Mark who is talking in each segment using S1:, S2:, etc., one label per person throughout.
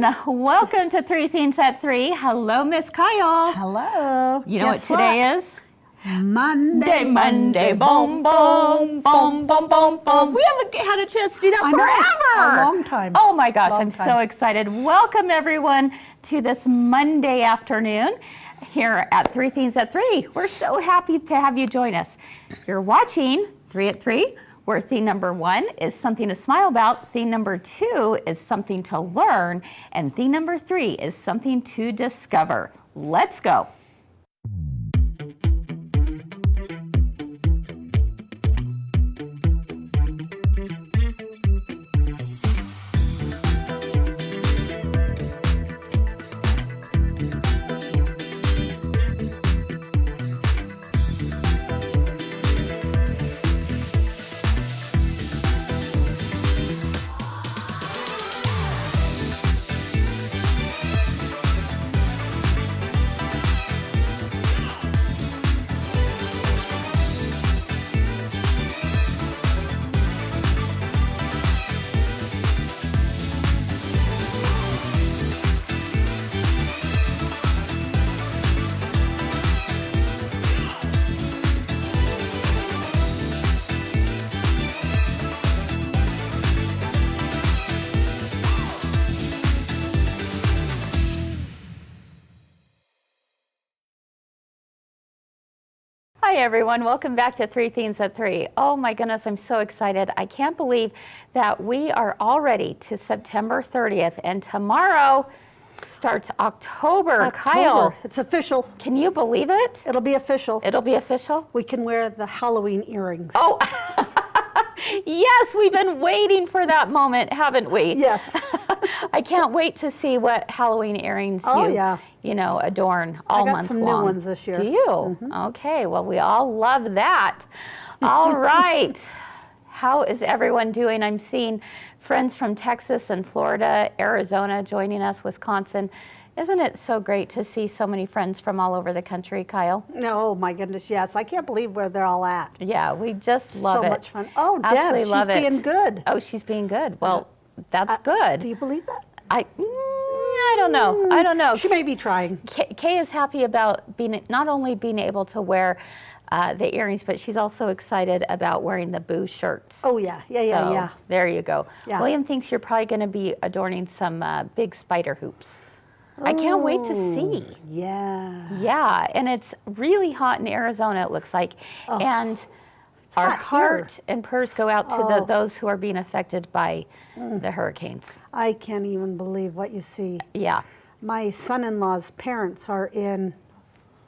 S1: everyone. Welcome to Three Themes at Three. Hello, Miss Kyle.
S2: Hello.
S1: You know what today is?
S2: Monday,
S1: boom, boom, boom, boom, boom, boom. We haven't had a chance to do that forever.
S2: A long time.
S1: Oh my gosh, I'm so excited. Welcome everyone to this Monday afternoon here at Three Themes at Three. We're so happy to have you join us. You're watching 3 at 3, where theme number 1 is something to smile about, theme number 2 is something to learn, and theme number 3 is something to discover. Let's go. Hi everyone, welcome back to Three Themes at Three. Oh my goodness, I'm so excited. I can't believe that we are already to September 30th and tomorrow starts October. Kyle.
S2: It's official.
S1: Can you believe it?
S2: It'll be official.
S1: It'll be official?
S2: We can wear the Halloween earrings.
S1: Oh, yes, we've been waiting for that moment, haven't we?
S2: Yes.
S1: I can't wait to see what Halloween earrings you know, adorn all month long.
S2: I got some new ones this year.
S1: Do you? Mm-hmm. Okay, well, we all love that. All right. How is everyone doing? I'm seeing friends from Texas and Florida, Arizona joining us, Wisconsin. Isn't it so great to see so many friends from all over the country, Kyle?
S2: No, oh my goodness, yes. I can't believe where they're all at.
S1: Yeah, we just love it.
S2: So much fun. Oh, Deb, she's being good.
S1: Oh, she's being good. Well, that's good.
S2: Do you believe that?
S1: I don't know. I don't know.
S2: She may be trying.
S1: Kay is happy about not only being able to wear the earrings, but she's also excited about wearing the Boo shirts.
S2: Oh, yeah. Yeah.
S1: There you go.
S2: Yeah.
S1: William thinks you're probably going to be adorning some big spider hoops. I can't wait to see.
S2: Yeah.
S1: Yeah, and it's really hot in Arizona, it looks like.
S2: Oh.
S1: And our heart and prayers go out to those who are being affected by the hurricanes.
S2: I can't even believe what you see.
S1: Yeah.
S2: My son-in-law's parents are in,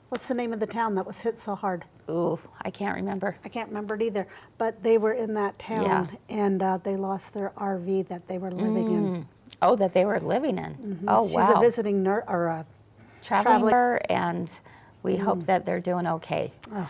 S2: what's the name of the town that was hit so hard?
S1: Ooh, I can't remember.
S2: I can't remember it either, but they were in that town, and they lost their RV that they were living in.
S1: Oh, that they were living in. Mm-hmm. Oh, wow.
S2: She's a visiting nurse or a
S1: traveling, and we hope that they're doing okay.
S2: Oh,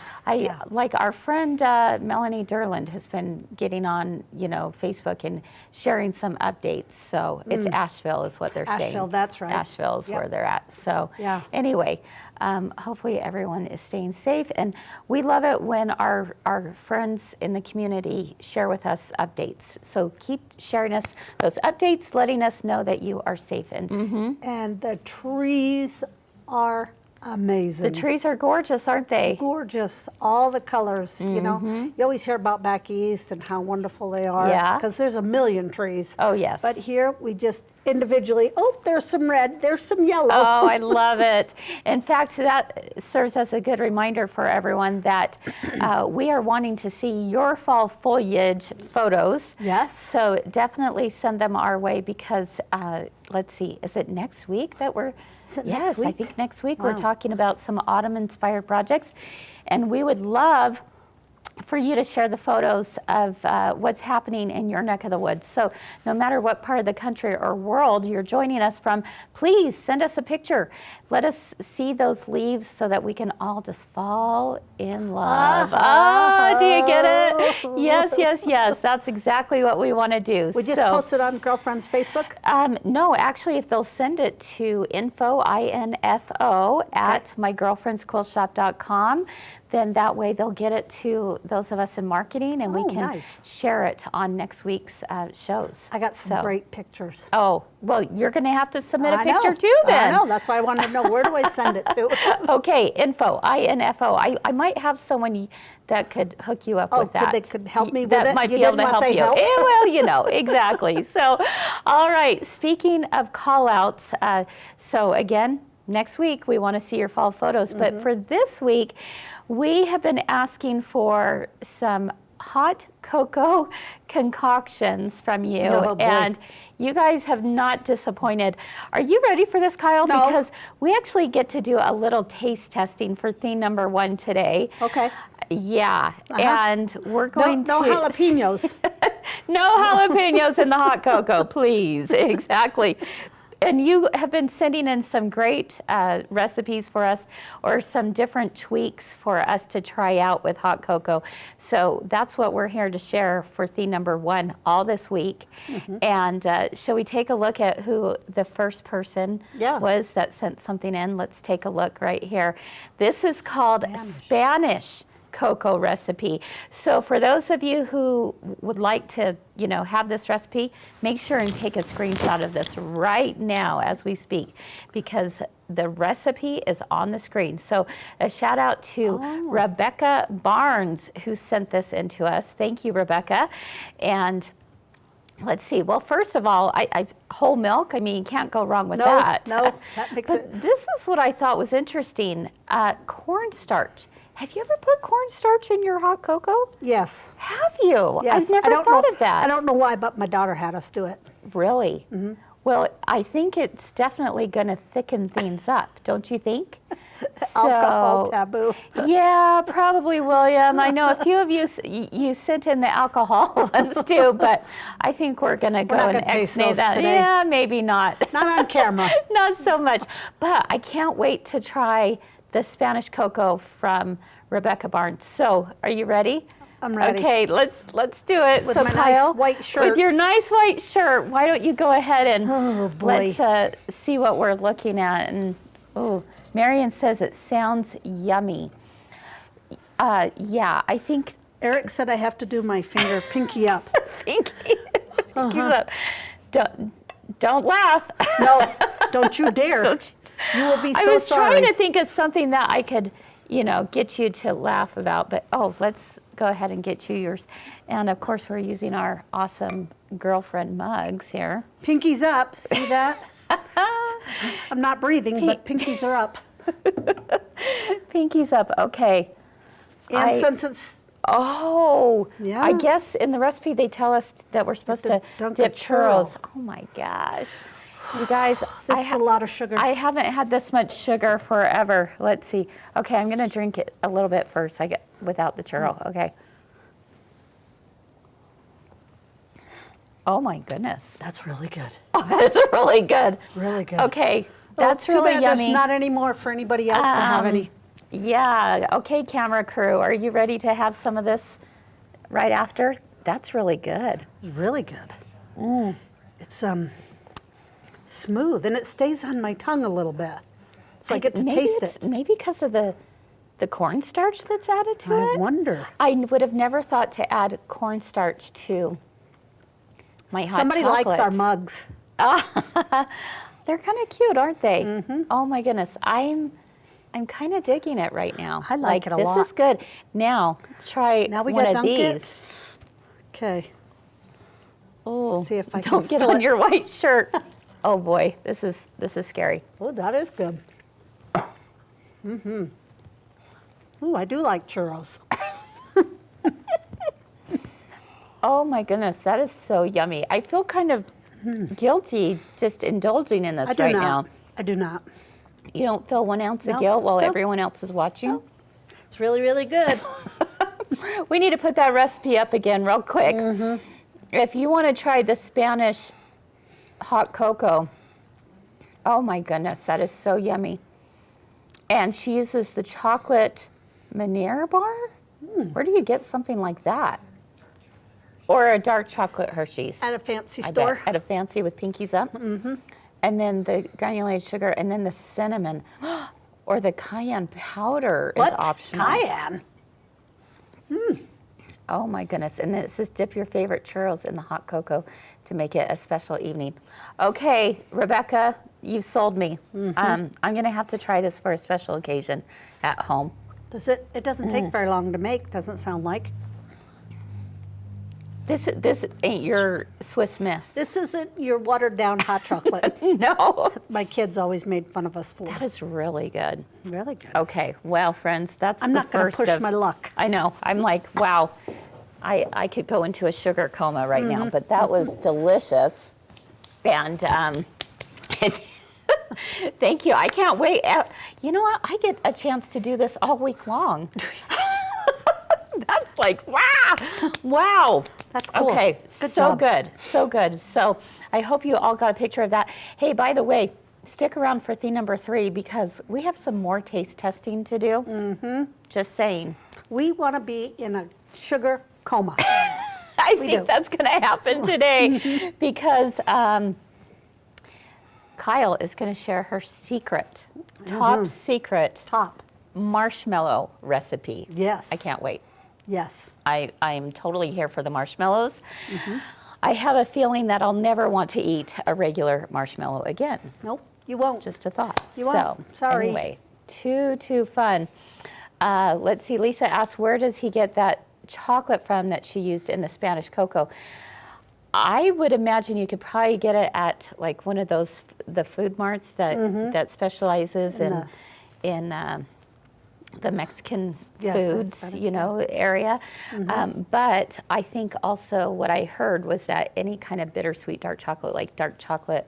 S1: like our friend Melanie Derland has been getting on, Facebook and sharing some updates. So it's Asheville is what they're saying.
S2: Asheville, that's right.
S1: Asheville is where they're at. So anyway, hopefully everyone is staying safe. And we love it when our friends in the community share with us updates. So keep sharing us those updates, letting us know that you are safe.
S2: And the trees are amazing.
S1: The trees are gorgeous, aren't they?
S2: Gorgeous, all the colors. You know, you always hear about back east and how wonderful they are.
S1: Yeah.
S2: Because there's a million trees.
S1: Oh, yes.
S2: But here we just individually, there's some red, there's some yellow.
S1: Oh, I love it. In fact, that serves as a good reminder for everyone that we are wanting to see your fall foliage photos.
S2: Yes.
S1: So definitely send them our way because, let's see, is it next week that we're...
S2: Next week?
S1: I think next week we're talking about some autumn-inspired projects, and we would love for you to share the photos of what's happening in your neck of the woods. So no matter what part of the country or world you're joining us from, please send us a picture. Let us see those leaves so that we can all just fall in love. Do you get it? Yes. That's exactly what we want to do.
S2: We just posted on Girlfriend's Facebook?
S1: No, actually, if they'll send it to info, I-N-F-O, at mygirlfriendsquiltshop.com, then that way they'll get it to those of us in marketing, and we
S2: Oh,
S1: can
S2: nice.
S1: share it on next week's shows.
S2: I got some
S1: So-
S2: great pictures.
S1: Oh, well, you're going to have to submit a
S2: I know.
S1: picture too then.
S2: I know, that's why I wanted to know, where do I send it to?
S1: Okay, info, I-N-F-O. I might have someone that could hook you up with that.
S2: They could help me with
S1: that
S2: it?
S1: might
S2: You
S1: be able
S2: didn't
S1: to
S2: wanna
S1: help
S2: say
S1: you.
S2: help?
S1: Well, you know, exactly. So, all right, speaking of call-outs, so again, next week we want to see your fall photos. But for this week, we have been asking for some hot cocoa concoctions from you.
S2: Oh, boy.
S1: And you guys have not disappointed. Are you ready for this, Kyle?
S2: No.
S1: Because we actually get to do a little taste testing for theme number 1 today.
S2: Okay.
S1: Yeah, and we're
S2: No,
S1: going
S2: no
S1: to...
S2: jalapenos.
S1: No jalapenos in the hot cocoa, please. Exactly. And you have been sending in some great recipes for us, or some different tweaks for us to try out with hot cocoa. So that's what we're here to share for theme number 1 all this week. And shall we take a look at who the first person was that sent something in? Let's take a look right here. This is called Spanish cocoa recipe. So for those of you who would like to, have this recipe, make sure and take a screenshot of this right now as we speak, because the recipe is on the screen. So a shout out to Rebecca Barnes, who sent this in to us. Thank you, Rebecca. And let's see. Well, first of all, I whole milk. I mean, you can't go wrong with that.
S2: No, that makes
S1: But
S2: it.
S1: this is what I thought was interesting. Cornstarch. Have you ever put cornstarch in your hot cocoa?
S2: Yes.
S1: Have you?
S2: Yes.
S1: I've never thought of that.
S2: I don't know why, but my daughter had us do it.
S1: Really? Well, I think it's definitely going to thicken things up, don't you think?
S2: Alcohol taboo.
S1: Yeah, probably, William. I know a few of you you sent in the alcohol ones too, but I think we're going to go
S2: not
S1: and
S2: gonna taste
S1: ex-nay
S2: those
S1: that.
S2: today.
S1: Yeah, maybe not.
S2: Not on camera.
S1: Not so much. But I can't wait to try the Spanish cocoa from Rebecca Barnes. So, are you ready?
S2: I'm ready.
S1: Okay, let's do it.
S2: With
S1: so
S2: my nice
S1: Kyle,
S2: white shirt.
S1: with your nice white shirt, why don't you go ahead and
S2: Oh, boy.
S1: let's see what we're looking at. And Marion says it sounds yummy. Yeah, I think
S2: Eric said I have to do my finger pinky up.
S1: pinky's up. Don't laugh.
S2: No, don't you dare.
S1: Don't
S2: You will be
S1: I
S2: so
S1: was
S2: sorry.
S1: trying to think of something that I could, get you to laugh about, but let's go ahead and get you yours. And of course, we're using our awesome girlfriend mugs here.
S2: Pinkies up. See that? I'm not breathing, but pinkies are up.
S1: Pinky's up. Okay.
S2: And since it's
S1: I guess in the recipe they tell us that we're supposed to
S2: dunk
S1: dip
S2: a churro.
S1: churros. Oh my gosh. You guys,
S2: this is a lot of sugar.
S1: I haven't had this much sugar forever. Let's see. Okay, I'm going to drink it a little bit first. Without the churro. Okay. Oh my goodness.
S2: That's really good.
S1: Oh, that is really good.
S2: Really good.
S1: Okay, that's
S2: Well, too
S1: really
S2: bad
S1: yummy.
S2: There's not any more for anybody else to have any.
S1: Yeah. Okay, camera crew, are you ready to have some of this right after? That's really good.
S2: It's really good. It's smooth, and it stays on my tongue a little bit, so I get to taste it.
S1: Maybe because of the cornstarch that's added to
S2: I
S1: it.
S2: wonder.
S1: I would have never thought to add cornstarch to my hot
S2: Somebody
S1: chocolate.
S2: likes our mugs.
S1: They're kind of cute, aren't they? Oh my goodness, I'm kind of digging it right now.
S2: I like it a
S1: this
S2: lot.
S1: is good. Now try
S2: Now we
S1: one
S2: gotta
S1: of
S2: dunk it.
S1: these.
S2: Okay.
S1: Oh,
S2: See if I can
S1: don't get
S2: spill
S1: on
S2: it.
S1: your white shirt. Oh boy, this is scary.
S2: Oh, that is good. Ooh, I do like churros.
S1: Oh my goodness, that is so yummy. I feel kind of guilty just indulging in this
S2: I do
S1: right
S2: not.
S1: now.
S2: I do not.
S1: You don't feel 1 ounce of
S2: No,
S1: guilt while
S2: no.
S1: everyone else is watching?
S2: It's really, really good.
S1: We need to put that recipe up again real quick. If you want to try the Spanish hot cocoa, oh my goodness, that is so yummy. And she uses the chocolate Meunier bar? Where do you get something like that? Or a dark chocolate Hershey's?
S2: At a fancy
S1: I bet.
S2: store.
S1: At a fancy with pinkies up? And then the granulated sugar, and then the cinnamon. Or the cayenne powder is
S2: What?
S1: optional.
S2: Cayenne?
S1: Oh my goodness. And then it says dip your favorite churros in the hot cocoa to make it a special evening. Okay, Rebecca, you've sold me. I'm going to have to try this for a special occasion at home.
S2: It doesn't take very long to make, doesn't sound like.
S1: This ain't your Swiss Miss.
S2: This isn't your watered down hot chocolate.
S1: No.
S2: My kids always made fun of us for.
S1: That is really good.
S2: Really good.
S1: Okay, well, friends, that's
S2: I'm
S1: the
S2: not going to
S1: first
S2: push
S1: of,
S2: my luck.
S1: I know. I'm like, wow, I could go into a sugar coma right now, but that was delicious. And thank you. I can't wait. You know what? I get a chance to do this all week long. That's like, wow.
S2: That's cool.
S1: Okay,
S2: Good
S1: so
S2: job.
S1: good, so good. So I hope you all got a picture of that. Hey, by the way, stick around for theme number 3 because we have some more taste testing to do. Just saying.
S2: We want to be in a sugar coma.
S1: I think that's going to happen today because Kyle is going to share her secret, top secret marshmallow recipe.
S2: Yes.
S1: I can't wait.
S2: Yes.
S1: I'm totally here for the marshmallows. I have a feeling that I'll never want to eat a regular marshmallow again.
S2: Nope, you won't.
S1: Just a thought.
S2: You won't. Sorry.
S1: Anyway, too fun. Let's see, Lisa asked, where does he get that chocolate from that she used in the Spanish cocoa? I would imagine you could probably get it at like one of those, the food marts that specializes in the Mexican foods, area. But I think also what I heard was that any kind of bittersweet dark chocolate, like dark chocolate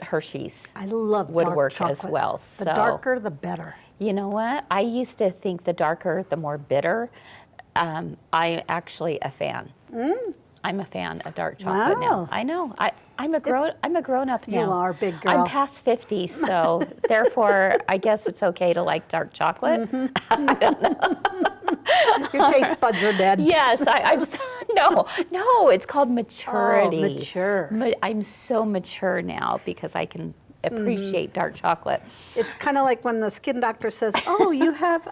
S1: Hershey's,
S2: I love
S1: would
S2: dark
S1: work
S2: chocolate.
S1: as well.
S2: The darker, the better.
S1: You know what? I used to think the darker, the more bitter. I'm actually a fan. I'm a fan of dark chocolate now. I know. I'm a grown up now.
S2: You are a big girl.
S1: I'm past 50, so therefore I guess it's okay to like dark chocolate. I don't know.
S2: Your taste buds are dead.
S1: Yes, I'm no, it's called maturity.
S2: Oh, mature.
S1: I'm so mature now because I can appreciate dark chocolate.
S2: It's kind of like when the skin doctor says, "Oh, you have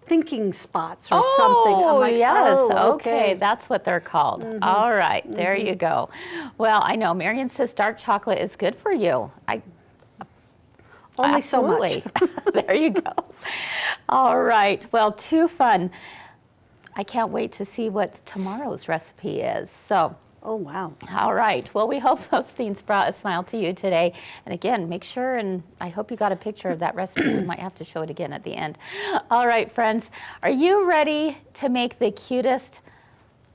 S2: thinking spots or something." I'm like,
S1: yes,
S2: oh,
S1: okay, that's what they're called. All right, there you go. Well, I know Marion says dark chocolate is good for you.
S2: Only
S1: Absolutely.
S2: so much.
S1: There you go. All right, well, too fun. I can't wait to see what tomorrow's recipe is. So.
S2: Oh, wow.
S1: All right. Well, we hope those things brought a smile to you today. And again, make sure, and I hope you got a picture of that recipe. We might have to show it again at the end. All right, friends, are you ready to make the cutest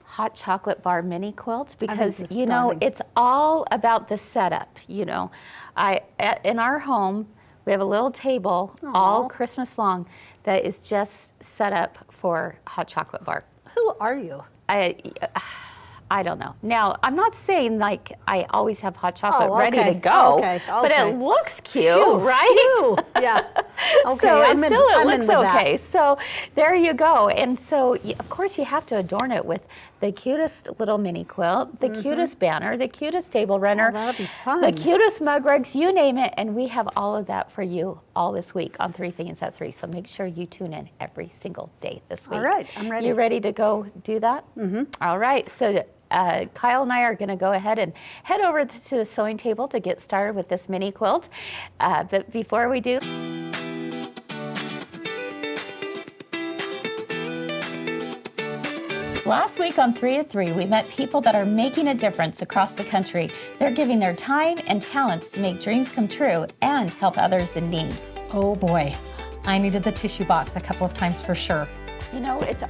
S1: hot chocolate bar mini quilt? Because, it's all about the setup, in our home, we have a little table all Christmas long that is just set up for hot chocolate bar.
S2: Who are you?
S1: I don't know. Now, I'm not saying like I always have hot chocolate ready to go, but it looks cute, right?
S2: Yeah. Okay,
S1: So
S2: I'm
S1: it looks okay. So there you go. And so, of course, you have to adorn it with the cutest little mini quilt, the cutest banner, the cutest table runner,
S2: that'll be fun.
S1: the cutest mug rugs, you name it. And we have all of that for you all this week on 3 Things at 3. So make sure you tune in every single day this week.
S2: All right, I'm ready.
S1: You ready to go do that? All right. So Kyle and I are going to go ahead and head over to the sewing table to get started with this mini quilt. But before we do, last week on 3 at 3, we met people that are making a difference across the country. They're giving their time and talents to make dreams come true and help others in need.
S3: Oh boy, I needed the tissue box a couple of times for sure.
S1: It's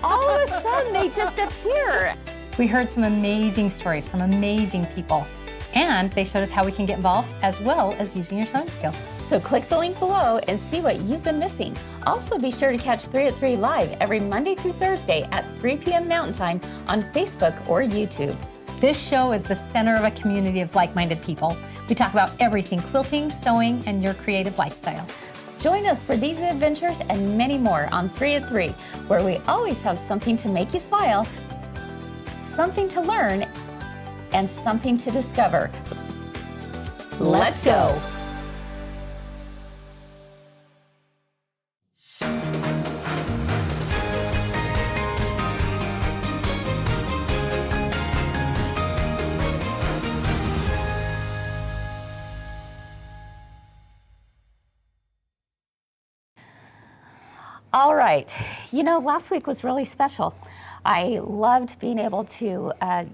S1: all of a sudden they just appear.
S3: We heard some amazing stories from amazing people, and they showed us how we can get involved as well as using your sewing skills.
S1: So click the link below and see what you've been missing. Also be sure to catch 3 at 3 live every Monday through Thursday at 3 p.m. Mountain Time on Facebook or YouTube.
S3: This show is the center of a community of like-minded people. We talk about everything quilting, sewing, and your creative lifestyle.
S1: Join us for these adventures and many more on 3 at 3, where we always have something to make you smile, something to learn, and something to discover. Let's go. All right. You know, last week was really special. I loved being able to,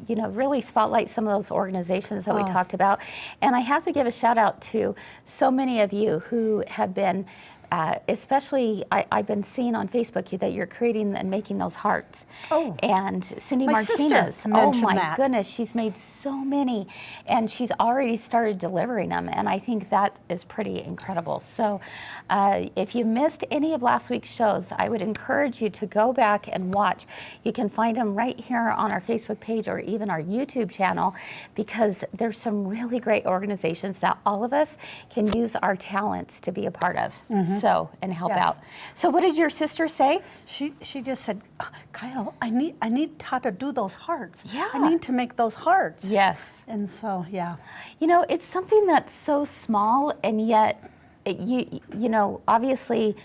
S1: really spotlight some of those organizations that we talked about. And I have to give a shout out to so many of you who have been, especially I've been seeing on Facebook that you're creating and making those hearts.
S2: Oh.
S1: And Cindy
S2: My
S1: Martinez,
S2: sister
S1: oh
S2: mentioned
S1: my
S2: that.
S1: goodness, she's made so many, and she's already started delivering them. And I think that is pretty incredible. So if you missed any of last week's shows, I would encourage you to go back and watch. You can find them right here on our Facebook page or even our YouTube channel, because there's some really great organizations that all of us can use our talents to be a part of. So, and help
S2: Yes.
S1: out. So what did your sister say?
S2: She just said, Kyle, I need how to do those hearts.
S1: Yeah.
S2: I need to make those hearts.
S1: Yes.
S2: And so, yeah.
S1: You know, it's something that's so small, and yet, obviously,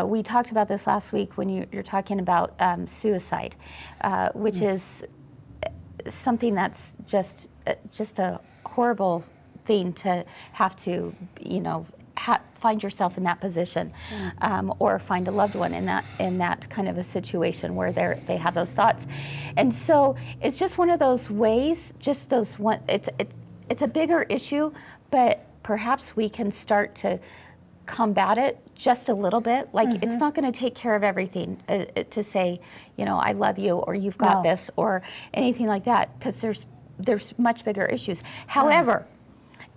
S1: we talked about this last week when you're talking about suicide, which is something that's just a horrible thing to have to, find yourself in that position, or find a loved one in that kind of a situation where they have those thoughts. And so it's just one of those ways, just those one. It's a bigger issue, but perhaps we can start to combat it just a little bit. Like it's not going to take care of everything to say, I love you, or you've got this, or anything like that, because there's much bigger issues. However,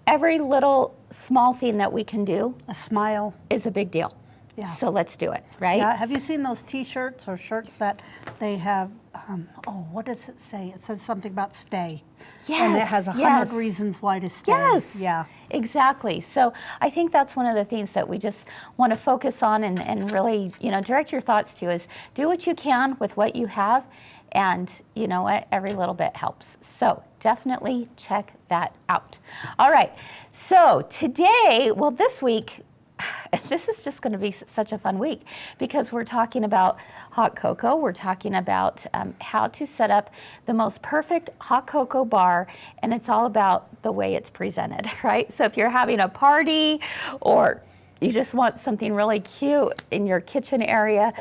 S1: every little small thing that we can do,
S2: A smile.
S1: is a big deal.
S2: Yeah.
S1: So let's do it, right?
S2: Yeah. Have you seen those T-shirts or shirts that they have? What does it say? It says something about stay. And it
S1: Yes,
S2: has 100
S1: yes.
S2: reasons why to stay.
S1: Yes.
S2: Yeah.
S1: Exactly. So I think that's one of the things that we just want to focus on and really, direct your thoughts to, is do what you can with what you have. And you know what? Every little bit helps. So definitely check that out. All right. So today, this week, this is just going to be such a fun week, because we're talking about hot cocoa. We're talking about how to set up the most perfect hot cocoa bar, and it's all about the way it's presented, right? So if you're having a party, or you just want something really cute in your kitchen area,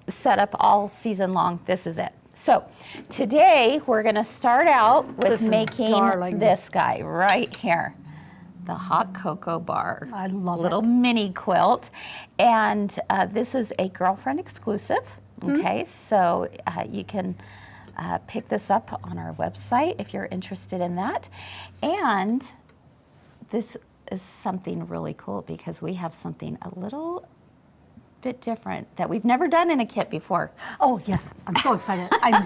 S1: set up all season long, this is it. So today we're going to start out with
S2: This is
S1: making
S2: darling.
S1: this guy right here. The hot cocoa bar.
S2: I love
S1: little
S2: it.
S1: mini quilt. And this is a girlfriend exclusive. Okay, so you can pick this up on our website if you're interested in that. And this is something really cool, because we have something a little bit different that we've never done in a kit before.
S2: Oh, yes. I'm so excited. I'm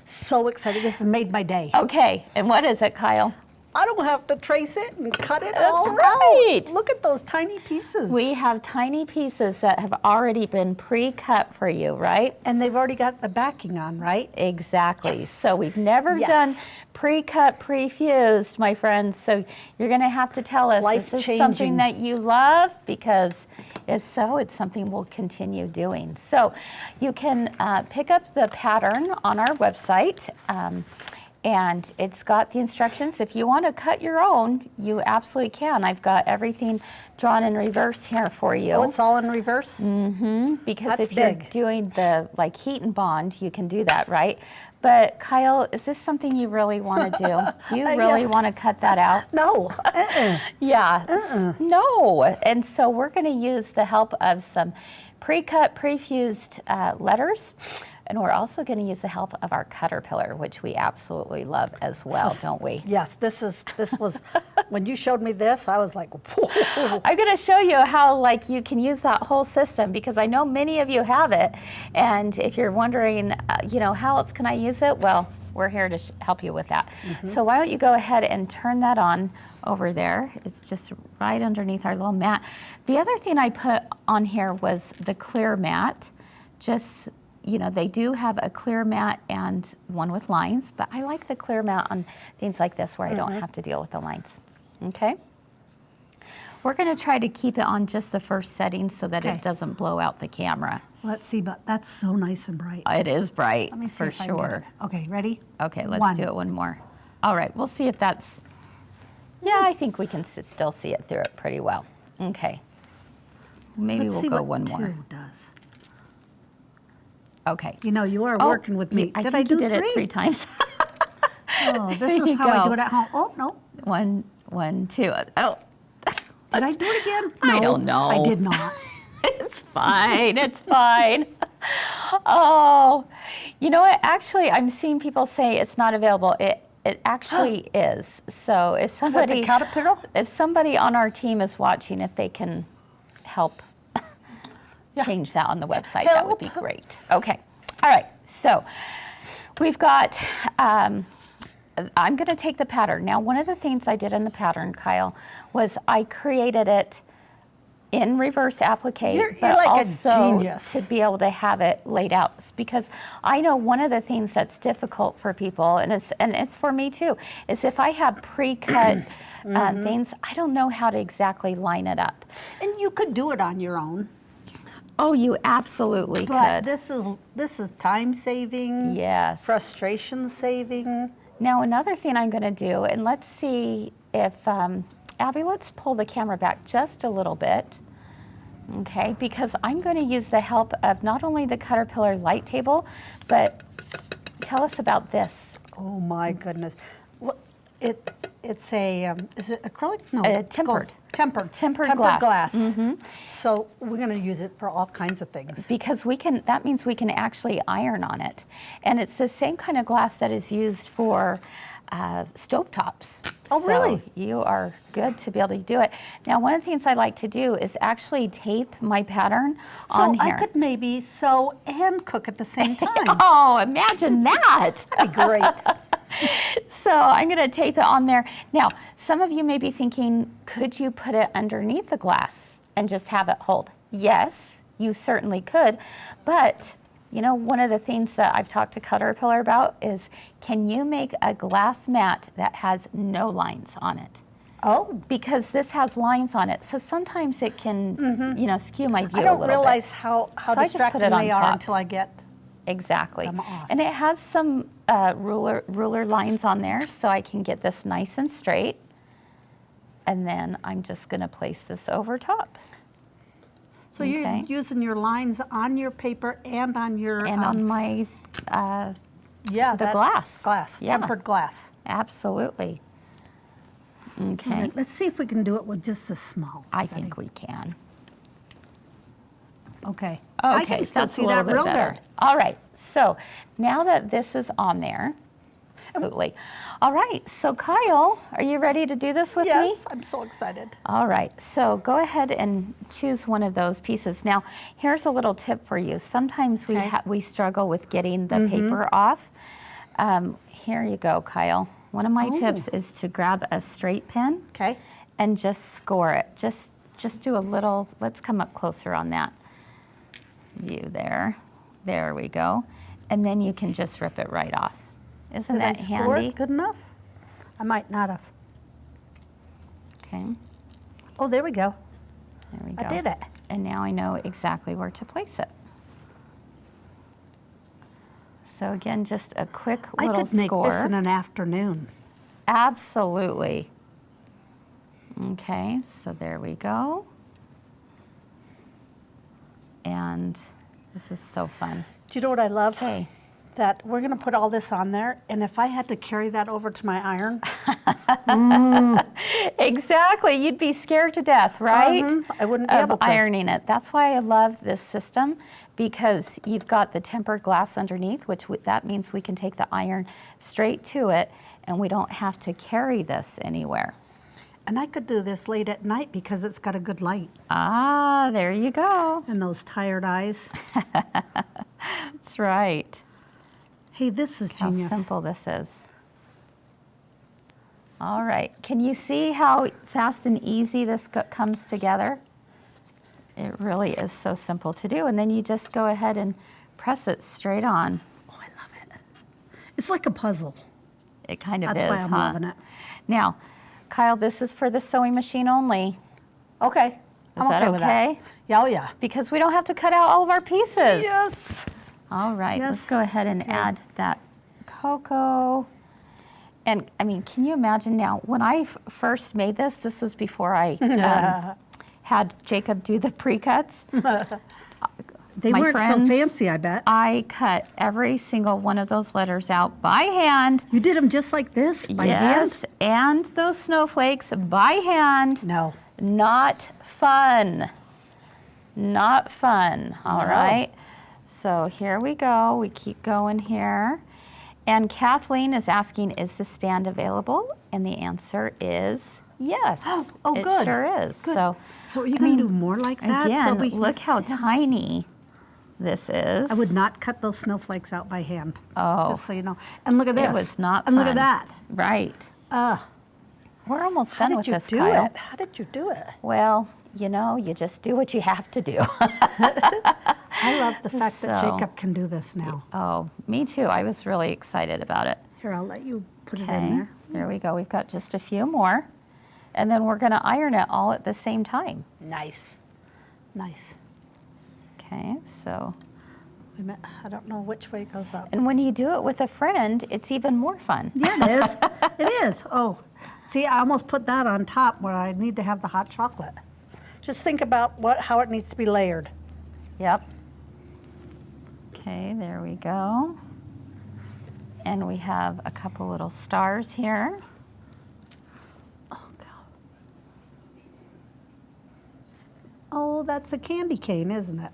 S2: so excited. This has made my day.
S1: Okay, and what is it, Kyle?
S2: I don't have to trace it and cut it
S1: That's
S2: all
S1: right.
S2: out. Look at those tiny pieces.
S1: We have tiny pieces that have already been pre-cut for you, right?
S2: And they've already got the backing on, right?
S1: Exactly.
S2: Yes.
S1: So we've never
S2: Yes.
S1: done pre-cut, pre-fused, my friends. So you're going to have to tell us, is this something
S2: Life-changing.
S1: that you love? Because if so, it's something we'll continue doing. So you can pick up the pattern on our website. And it's got the instructions. If you want to cut your own, you absolutely can. I've got everything drawn in reverse here for you.
S2: Oh, it's all in reverse?
S1: Because
S2: That's
S1: if you're
S2: big.
S1: doing the heat and bond, you can do that, right? But Kyle, is this something you really want to do? Do you really
S2: Yes.
S1: want to cut that out?
S2: No.
S1: Yeah. No. And so we're going to use the help of some pre-cut, pre-fused letters. And we're also going to use the help of our caterpillar, which we absolutely love as well, don't we?
S2: Yes, this was, when you showed me this, I was like, whoa.
S1: I'm going to show you how you can use that whole system, because I know many of you have it. And if you're wondering, how else can I use it? Well, we're here to help you with that. So why don't you go ahead and turn that on over there. It's just right underneath our little mat. The other thing I put on here was the clear mat. Just, they do have a clear mat and one with lines, but I like the clear mat on things like this where I don't have to deal with the lines. Okay? We're going to try to keep it on just the first setting so that
S2: Okay.
S1: it doesn't blow out the camera.
S2: Let's see, but that's so nice and bright.
S1: It is bright,
S2: Let me see
S1: for
S2: if I can get
S1: sure.
S2: it. Okay, ready?
S1: Okay, let's
S2: One.
S1: do it one more. All right, we'll see if that's, yeah, I think we can still see it through it pretty well. Okay. Maybe
S2: Let's see
S1: we'll go
S2: what
S1: one more.
S2: 2 does.
S1: Okay.
S2: You know, you are
S1: Oh,
S2: working with me.
S1: I
S2: Did
S1: think
S2: I do
S1: you did
S2: 3?
S1: it 3 times.
S2: Oh, this
S1: There
S2: is
S1: you
S2: how I
S1: go.
S2: do it at home. Oh, no.
S1: 1, 1, 2. Oh.
S2: Did I do it again?
S1: I
S2: No,
S1: don't know.
S2: I did not.
S1: It's fine. It's fine. Oh, you know what? Actually, I'm seeing people say it's not available. It actually is. So if somebody,
S2: caterpillar?
S1: if somebody on our team is watching, if they can help change that on the website, that would be
S2: Help.
S1: great. Okay. All right. So we've got. I'm going to take the pattern. Now, one of the things I did in the pattern, Kyle, was I created it in reverse applique,
S2: You're
S1: but
S2: like a
S1: also
S2: genius.
S1: to be able to have it laid out. Because I know one of the things that's difficult for people, and it's for me too, is if I have pre-cut things, I don't know how to exactly line it up.
S2: And you could do it on your own.
S1: Oh, you absolutely
S2: But
S1: could.
S2: this is time saving.
S1: Yes.
S2: Frustration saving.
S1: Now, another thing I'm going to do, and let's see if, Abby, let's pull the camera back just a little bit, okay? Because I'm going to use the help of not only the Caterpillar light table, but tell us about this.
S2: Oh my goodness. What it's a is it acrylic? No, it's
S1: tempered.
S2: called tempered
S1: glass.
S2: So we're going to use it for all kinds of things.
S1: Because that means we can actually iron on it. And it's the same kind of glass that is used for stovetops.
S2: Oh,
S1: So
S2: really?
S1: you are good to be able to do it. Now, one of the things I like to do is actually tape my pattern on
S2: So
S1: here.
S2: I could maybe sew and cook at the same time.
S1: Oh, imagine that.
S2: That'd be great.
S1: So I'm going to tape it on there. Now, some of you may be thinking, could you put it underneath the glass and just have it hold? Yes, you certainly could. But, you know, one of the things that I've talked to Caterpillar about is, can you make a glass mat that has no lines on it?
S2: Oh,
S1: Because this has lines on it. So sometimes it can, you know, skew my view
S2: I
S1: a
S2: don't
S1: little
S2: realize
S1: bit.
S2: how
S1: So I just put
S2: distracting
S1: it on
S2: they are
S1: top.
S2: until I get
S1: Exactly.
S2: them off.
S1: And it has some ruler lines on there, so I can get this nice and straight. And then I'm just going to place this over top.
S2: So you're
S1: Okay.
S2: using your lines on your paper and on your
S1: And on my, the glass.
S2: Glass,
S1: Yeah.
S2: tempered glass.
S1: Absolutely. Okay.
S2: All right, let's see if we can do it with just a small.
S1: I
S2: setting.
S1: think we can.
S2: Okay.
S1: Okay,
S2: I can still
S1: that's
S2: see
S1: a little
S2: that
S1: bit
S2: real
S1: better.
S2: good.
S1: All right, so now that this is on there, absolutely. All right, so Kyle, are you ready to do this with me?
S2: Yes, I'm so excited.
S1: All right, so go ahead and choose one of those pieces. Now, here's a little tip for you. Sometimes
S2: Okay.
S1: we struggle with getting the paper off. Here you go, Kyle. One of my tips is to grab a straight pin
S2: Okay.
S1: and just score it. Just do a little, let's come up closer on that view there. There we go. And then you can just rip it right off. Isn't
S2: Did I
S1: that
S2: score
S1: handy?
S2: it good enough? I might not have.
S1: Okay,
S2: Oh, there we go.
S1: there we go.
S2: I did it.
S1: And now I know exactly where to place it. So again, just a quick
S2: I
S1: little
S2: could make
S1: score.
S2: this in an afternoon.
S1: Absolutely. Okay, so there we go. And this is so fun.
S2: Do you know what I love?
S1: Okay.
S2: That we're going to put all this on there, and if I had to carry that over to my iron,
S1: Exactly. You'd be scared to death, right?
S2: I wouldn't be
S1: Of
S2: able to.
S1: ironing it. That's why I love this system, because you've got the tempered glass underneath, which that means we can take the iron straight to it, and we don't have to carry this anywhere.
S2: And I could do this late at night because it's got a good light.
S1: Ah, there you go.
S2: And those tired eyes.
S1: That's right.
S2: Hey, this is
S1: How
S2: genius.
S1: simple this is. All right. Can you see how fast and easy this comes together? It really is so simple to do. And then you just go ahead and press it straight on.
S2: Oh, I love it. It's like a puzzle.
S1: It kind of
S2: That's
S1: is,
S2: why I'm
S1: huh?
S2: loving it.
S1: Now, Kyle, this is for the sewing machine only.
S2: Okay.
S1: Is
S2: I'm
S1: that
S2: okay with that.
S1: okay?
S2: Yeah, oh yeah.
S1: Because we don't have to cut out all of our pieces.
S2: Yes.
S1: All right, let's
S2: Yes.
S1: go ahead and add that cocoa. And I mean, can you imagine now, when I first made this was before I had Jacob do the pre-cuts.
S2: They
S1: My
S2: weren't
S1: friends,
S2: so fancy, I bet.
S1: I cut every single one of those letters out by hand.
S2: You did them just like this, by hand?
S1: Yes, and those snowflakes by hand.
S2: No.
S1: Not fun. Not fun, all
S2: No.
S1: right? So here we go. We keep going here. And Kathleen is asking, is the stand available? And the answer is yes.
S2: Oh,
S1: it
S2: good.
S1: sure is.
S2: Good.
S1: So,
S2: So are you
S1: I
S2: going to
S1: mean,
S2: do more like that?
S1: again,
S2: So we
S1: look how
S2: stands?
S1: tiny this is.
S2: I would not cut those snowflakes out by hand.
S1: Oh.
S2: Just so you know. And look at this.
S1: It was not
S2: And
S1: fun.
S2: look at that.
S1: Right. We're almost
S2: How
S1: done
S2: did
S1: with
S2: you
S1: this,
S2: do
S1: Kyle.
S2: it? How did you do it?
S1: Well, you know, you just do what you have to do.
S2: I love the fact that
S1: So-
S2: Jacob can do this now.
S1: Oh, me too. I was really excited about it.
S2: Here, I'll let you put it in
S1: Okay,
S2: there.
S1: there we go. We've got just a few more. And then we're going to iron it all at the same time.
S2: Nice. Nice.
S1: Okay, so,
S2: Wait a minute. I don't know which way it goes up.
S1: and when you do it with a friend, it's even more fun.
S2: Yeah, it is. It is. Oh, see, I almost put that on top where I need to have the hot chocolate. Just think about how it needs to be layered.
S1: Yep. Okay, there we go. And we have a couple little stars here.
S2: Oh, God. Oh, that's a candy cane, isn't it?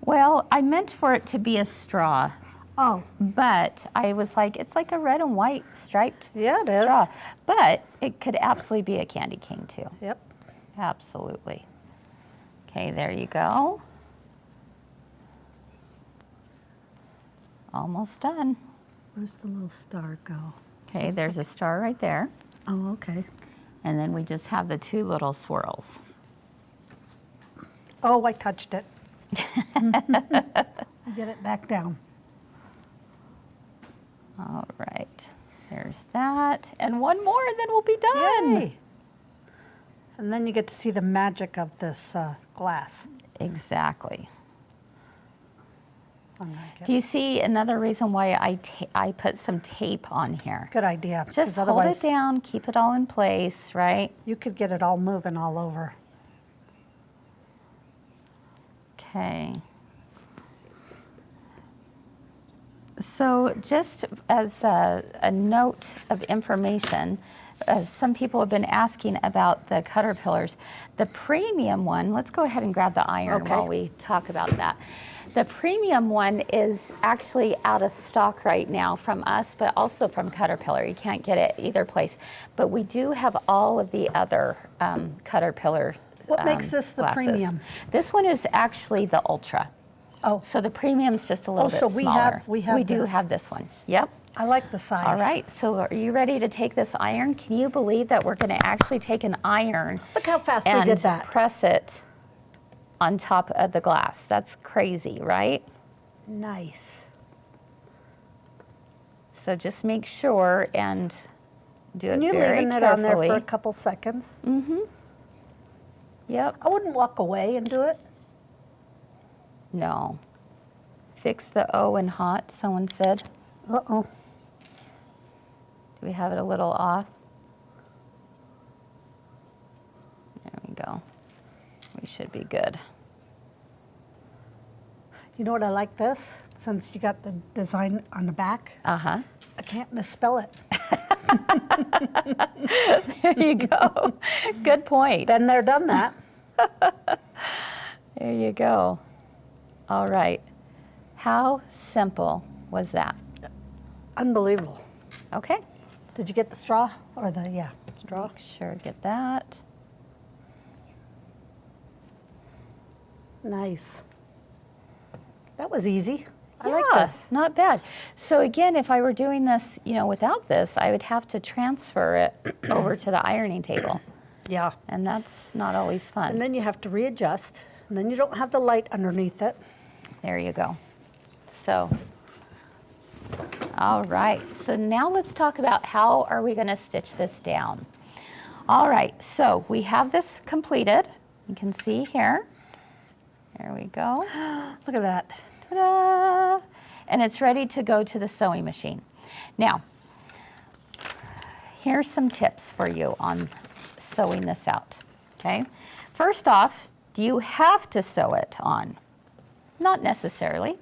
S1: Well, I meant for it to be a straw,
S2: Oh,
S1: but I was like, it's like a red and white striped
S2: Yeah, it is.
S1: straw. But it could absolutely be a candy cane too.
S2: yep.
S1: Absolutely. Okay, there you go. Almost done.
S2: Where's the little star go?
S1: Okay, there's a star right there.
S2: Oh, okay.
S1: And then we just have the two little swirls.
S2: Oh, I touched it. Get it back down.
S1: All right, there's that. And one more, and then we'll be done.
S2: Yay. And then you get to see the magic of this glass.
S1: Exactly.
S2: I like it.
S1: Do you see another reason why I put some tape on here?
S2: Good idea. 'cause
S1: Just hold
S2: otherwise
S1: it down, keep it all in place, right?
S2: you could get it all moving all over.
S1: Okay. So just as a note of information, some people have been asking about the caterpillars. The premium one, let's go ahead and grab the iron
S2: Okay.
S1: while we talk about that. The premium one is actually out of stock right now from us, but also from Caterpillar. You can't get it either place. But we do have all of the other Caterpillar
S2: What makes this the
S1: glasses.
S2: premium?
S1: This one is actually the Ultra.
S2: Oh,
S1: So the premium's just a little
S2: Oh,
S1: bit
S2: so we
S1: smaller.
S2: have- we have
S1: do
S2: this.
S1: have this one. Yep.
S2: I like the size.
S1: All right. So are you ready to take this iron? Can you believe that we're going to actually take an iron
S2: Look how fast we
S1: and
S2: did that.
S1: press it on top of the glass? That's crazy, right?
S2: Nice.
S1: So just make sure and do it
S2: And you're
S1: very
S2: leaving it
S1: carefully.
S2: on there for a couple seconds.
S1: Yep.
S2: I wouldn't walk away and do it.
S1: No. Fix the O in hot, someone said.
S2: Uh-oh.
S1: Do we have it a little off? There we go. We should be good.
S2: You know what I like this? Since you got the design on the back,
S1: Uh-huh.
S2: I can't misspell it.
S1: There you go. Good point.
S2: Been there, done that.
S1: There you go. All right. How simple was that?
S2: Unbelievable.
S1: Okay.
S2: Did you get the straw? Or the, yeah, straw?
S1: Make sure to get that.
S2: Nice. That was easy. I like this.
S1: Not bad. So again, if I were doing this, without this, I would have to transfer it over to the ironing table.
S2: Yeah.
S1: And that's not always fun.
S2: And then you have to readjust. And then you don't have the light underneath it.
S1: There you go. So, all right. So now let's talk about how are we going to stitch this down. All right. So we have this completed. You can see here. There we go.
S2: Look at that.
S1: Ta-da! And it's ready to go to the sewing machine. Now, here's some tips for you on sewing this out. Okay. First off, do you have to sew it on? Not necessarily.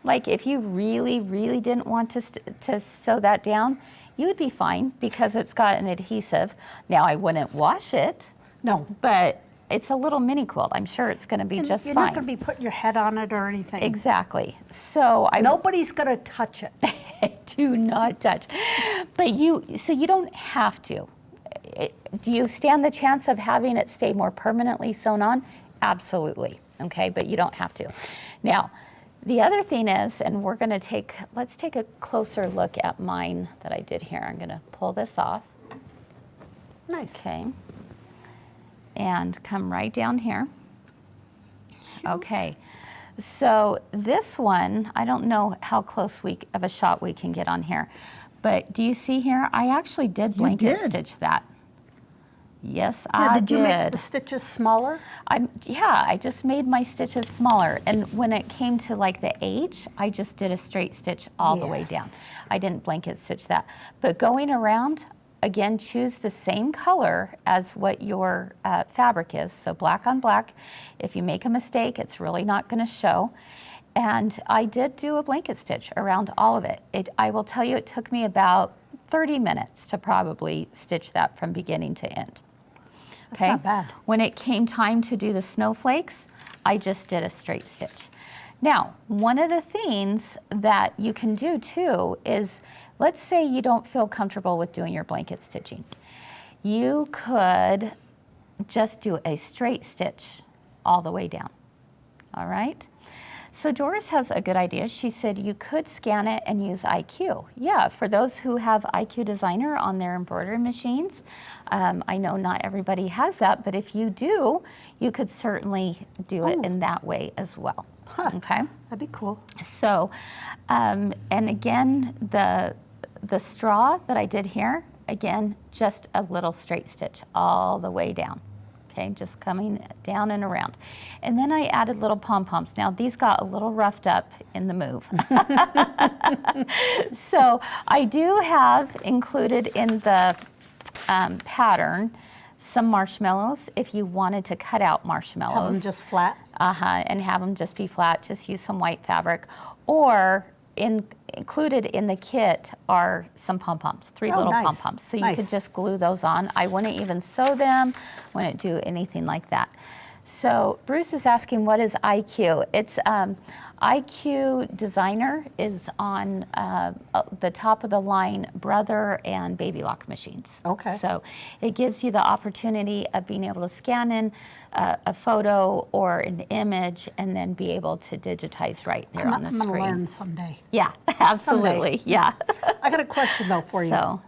S1: Like if you really, really didn't want to sew that down, you would be fine because it's got an adhesive. Now I wouldn't wash it.
S2: No.
S1: But it's a little mini quilt. I'm sure it's going to be just
S2: You're
S1: fine.
S2: not going to be putting your head on it or anything.
S1: Exactly. So
S2: Nobody's going to touch it.
S1: do not touch. But so you don't have to. Do you stand the chance of having it stay more permanently sewn on? Absolutely. Okay, but you don't have to. Now, the other thing is, and let's take a closer look at mine that I did here. I'm going to pull this off.
S2: Nice.
S1: Okay. And come right down here.
S2: Cute.
S1: Okay. So this one, I don't know how close of a shot we can get on here, but do you see here? I actually did blanket stitch that. Yes,
S2: Now,
S1: I
S2: did you make the stitches smaller?
S1: I just made my stitches smaller. And when it came to like the H, I just did a straight stitch all the way down. I didn't blanket stitch that. But going around, again, choose the same color as what your fabric is. So black on black. If you make a mistake, it's really not going to show. And I did do a blanket stitch around all of it. I will tell you, it took me about 30 minutes to probably stitch that from beginning to end.
S2: That's not bad.
S1: When it came time to do the snowflakes, I just did a straight stitch. Now, one of the things that you can do too is, let's say you don't feel comfortable with doing your blanket stitching. You could just do a straight stitch all the way down, all right? So Doris has a good idea. She said you could scan it and use IQ. Yeah, for those who have IQ Designer on their embroidery machines, I know not everybody has that, but if you do, you could certainly do it in that way as well.
S2: Huh.
S1: Okay?
S2: That'd be cool.
S1: So, and again, the straw that I did here, again, just a little straight stitch all the way down. Okay, just coming down and around. And then I added little pom-poms. Now these got a little roughed up in the move. So I do have included in the pattern some marshmallows if you wanted to cut out marshmallows.
S2: Have them just flat?
S1: And have them just be flat, just use some white fabric. Or included in the kit are some pom-poms, three little pom-poms. So you could just glue those on. I wouldn't even sew them, wouldn't do anything like that. So Bruce is asking, what is IQ? It's IQ Designer is on the top of the line Brother and Baby Lock machines.
S2: Okay.
S1: So it gives you the opportunity of being able to scan in a photo or an image and then be able to digitize right there on the screen.
S2: I'm going to learn someday.
S1: Yeah, absolutely.
S2: Someday.
S1: Yeah.
S2: I got a question though for you.
S1: So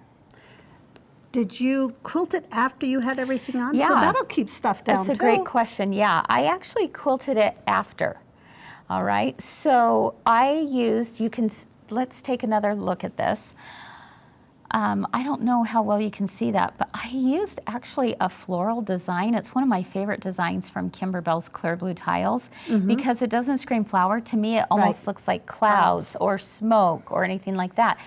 S2: did you quilt it after you had everything on?
S1: Yeah.
S2: So that'll keep stuff down
S1: that's a great question. Yeah, I actually quilted it after. All right, so I used, let's take another look at this. I don't know how well you can see that, but I used actually a floral design. It's one of my favorite designs from Kimberbell's Clear Blue Tiles because it doesn't scream flower. To me, it almost looks like clouds or smoke or anything like that.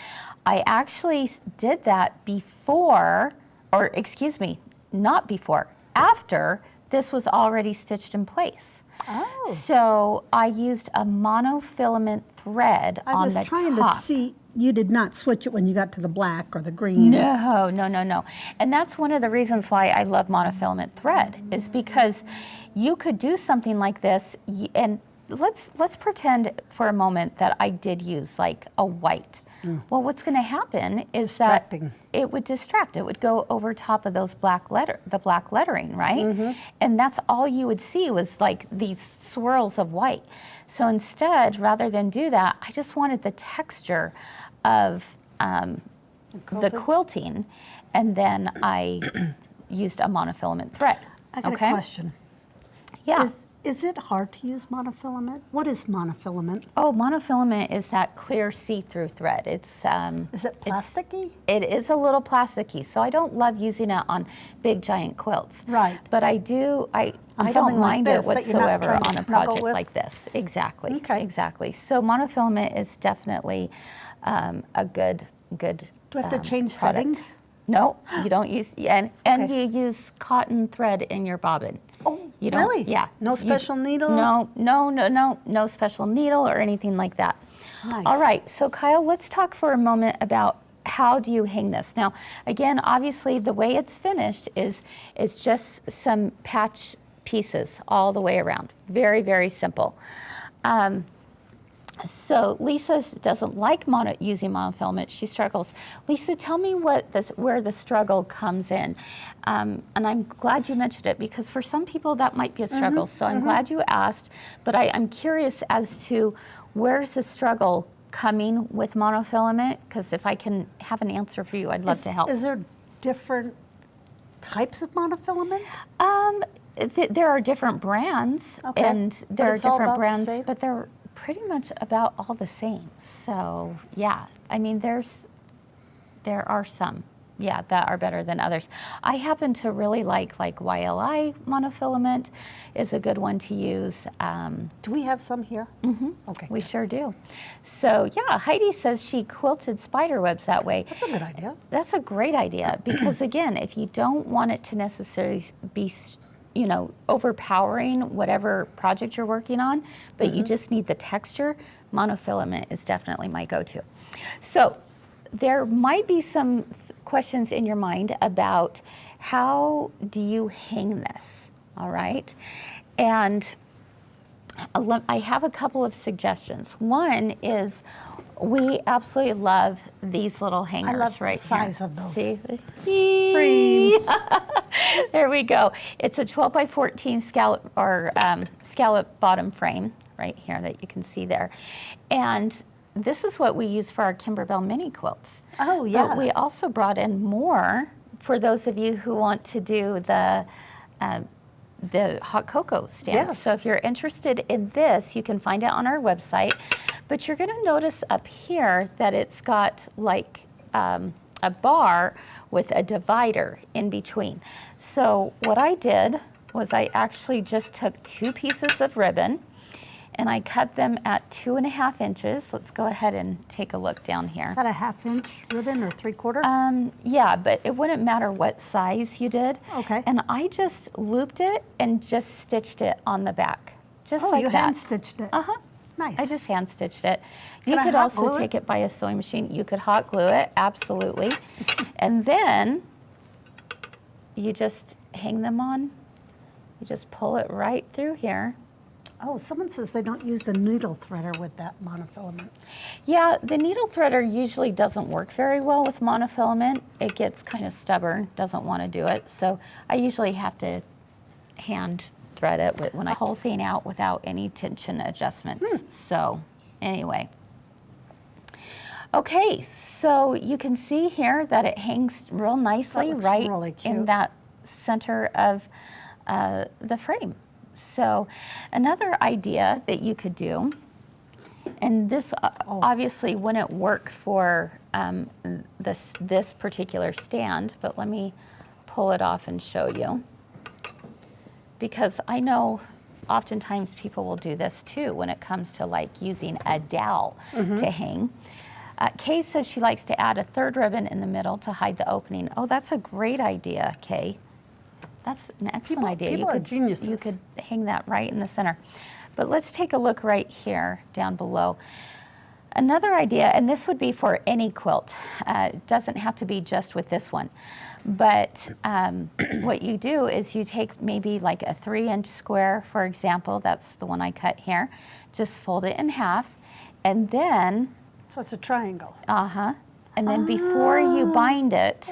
S1: I actually did that before, or excuse me, not before, after this was already stitched in place.
S2: Oh.
S1: So I used a monofilament thread on the top.
S2: I was trying to see, you did not switch it when you got to the black or the green.
S1: No. And that's one of the reasons why I love monofilament thread, is because you could do something like this, and let's pretend for a moment that I did use like a white. Well, what's going to happen is that it would distract. It would go over top of those the black lettering, right? And that's all you would see was like these swirls of white. So instead, rather than do that, I just wanted the texture of the quilting, and then I used a monofilament thread.
S2: I got a question.
S1: Yeah.
S2: Is it hard to use monofilament? What is monofilament?
S1: Oh, monofilament is that clear see-through thread. It's
S2: is it plasticky?
S1: It is a little plasticky, so I don't love using it on big giant quilts.
S2: Right.
S1: But I do. I don't mind it whatsoever on a project like this. Exactly.
S2: Okay.
S1: Exactly. So monofilament is definitely a good.
S2: Do I have to change
S1: product.
S2: settings?
S1: No, you don't use, and
S2: Okay.
S1: you use cotton thread in your bobbin.
S2: Oh,
S1: You don't,
S2: really?
S1: Yeah.
S2: No special needle?
S1: No special needle or anything like that.
S2: Nice.
S1: All right, so Kyle, let's talk for a moment about how do you hang this. Now, again, obviously the way it's finished is it's just some patch pieces all the way around. Very, very simple. So Lisa doesn't like using monofilament. She struggles. Lisa, tell me where the struggle comes in. And I'm glad you mentioned it because for some people that might be a struggle. So I'm glad you asked, but I'm curious as to where's the struggle coming with monofilament, because if I can have an answer for you, I'd love to help.
S2: Is there different types of monofilament?
S1: There are different brands,
S2: Okay.
S1: and
S2: But
S1: there are
S2: it's all
S1: different
S2: about the
S1: brands,
S2: same?
S1: but they're pretty much about all the same. So yeah, I mean, there are some, yeah, that are better than others. I happen to really like YLI monofilament is a good one to use.
S2: Do we have some here? Mm-hmm. Okay.
S1: We sure do. So yeah, Heidi says she quilted spider webs that way.
S2: That's a good idea.
S1: That's a great idea because again, if you don't want it to necessarily be, overpowering whatever project you're working on, but you just need the texture, monofilament is definitely my go-to. So there might be some questions in your mind about how do you hang this, all right? And I have a couple of suggestions. One is we absolutely love these little hangers
S2: love the
S1: right
S2: size
S1: here.
S2: of those.
S1: See? There we go. It's a 12 by 14 scallop bottom frame right here that you can see there. And this is what we use for our Kimberbell mini quilts.
S2: Oh, yeah.
S1: But we also brought in more for those of you who want to do the hot cocoa stands.
S2: Yeah.
S1: So if you're interested in this, you can find it on our website. But you're going to notice up here that it's got like a bar with a divider in between. So what I did was I actually just took 2 pieces of ribbon and I cut them at 2.5 inches. Let's go ahead and take a look down here.
S2: Is that a 1/2 inch ribbon or 3/4?
S1: Yeah, but it wouldn't matter what size you did.
S2: Okay.
S1: And I just looped it and just stitched it on the back, just
S2: Oh,
S1: like
S2: you
S1: that.
S2: hand stitched it.
S1: Uh-huh.
S2: Nice.
S1: I just hand stitched it.
S2: Can
S1: You
S2: I
S1: could
S2: hot
S1: also
S2: glue it?
S1: take it by a sewing machine. You could hot glue it, absolutely. And then you just hang them on. You just pull it right through here.
S2: Oh, someone says they don't use the needle threader with that monofilament.
S1: Yeah, the needle threader usually doesn't work very well with monofilament. It gets kind of stubborn, doesn't want to do it. So I usually have to hand thread it when I whole thing out without any tension adjustments. So anyway. Okay, so you can see here that it hangs real nicely
S2: looks
S1: right
S2: really
S1: in
S2: cute.
S1: that center of the frame. So another idea that you could do, and this obviously wouldn't work for this particular stand, but let me pull it off and show you. Because I know oftentimes people will do this too when it comes to like using a dowel to hang. Kay says she likes to add a 3rd ribbon in the middle to hide the opening. Oh, that's a great idea, Kay. That's an excellent idea.
S2: people are geniuses.
S1: You could hang that right in the center. But let's take a look right here down below. Another idea, and this would be for any quilt, it doesn't have to be just with this one, but what you do is you take maybe like a 3-inch square, for example, that's the one I cut here, just fold it in half, and then,
S2: So it's a triangle.
S1: and then before you bind it,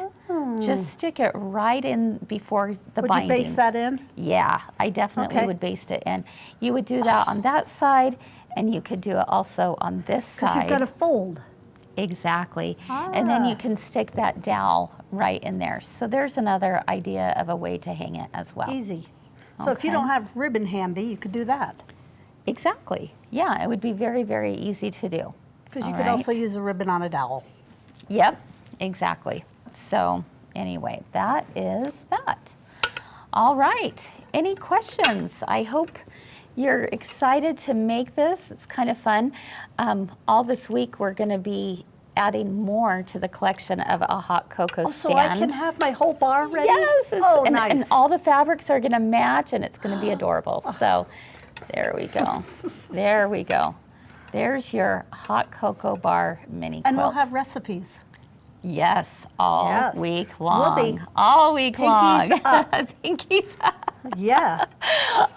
S1: just stick it right in before the
S2: Would
S1: binding.
S2: you baste that in?
S1: Yeah, I definitely
S2: Okay.
S1: would baste it in. You would do that on that side, and you could do it also on this
S2: Because
S1: side.
S2: you've got to fold.
S1: Exactly. And then you can stick that dowel right in there. So there's another idea of a way to hang it as well.
S2: Easy. So if you
S1: Okay.
S2: don't have ribbon handy, you could do that.
S1: Exactly. Yeah, it would be very, very easy to do.
S2: Because you
S1: All
S2: could
S1: right.
S2: also use a ribbon on a dowel.
S1: Yep, exactly. So anyway, that is that. All right. Any questions? I hope you're excited to make this. It's kind of fun. All this week we're going to be adding more to the collection of a hot cocoa stand.
S2: So I can have my whole bar ready?
S1: Yes.
S2: Oh,
S1: and,
S2: nice.
S1: and all the fabrics are going to match, and it's going to be adorable. So there we go. There we go. There's your hot cocoa bar mini quilt.
S2: And we'll have recipes.
S1: Yes, all week long.
S2: We'll be
S1: all week
S2: pinkies
S1: long.
S2: up.
S1: Pinkies up.
S2: Yeah.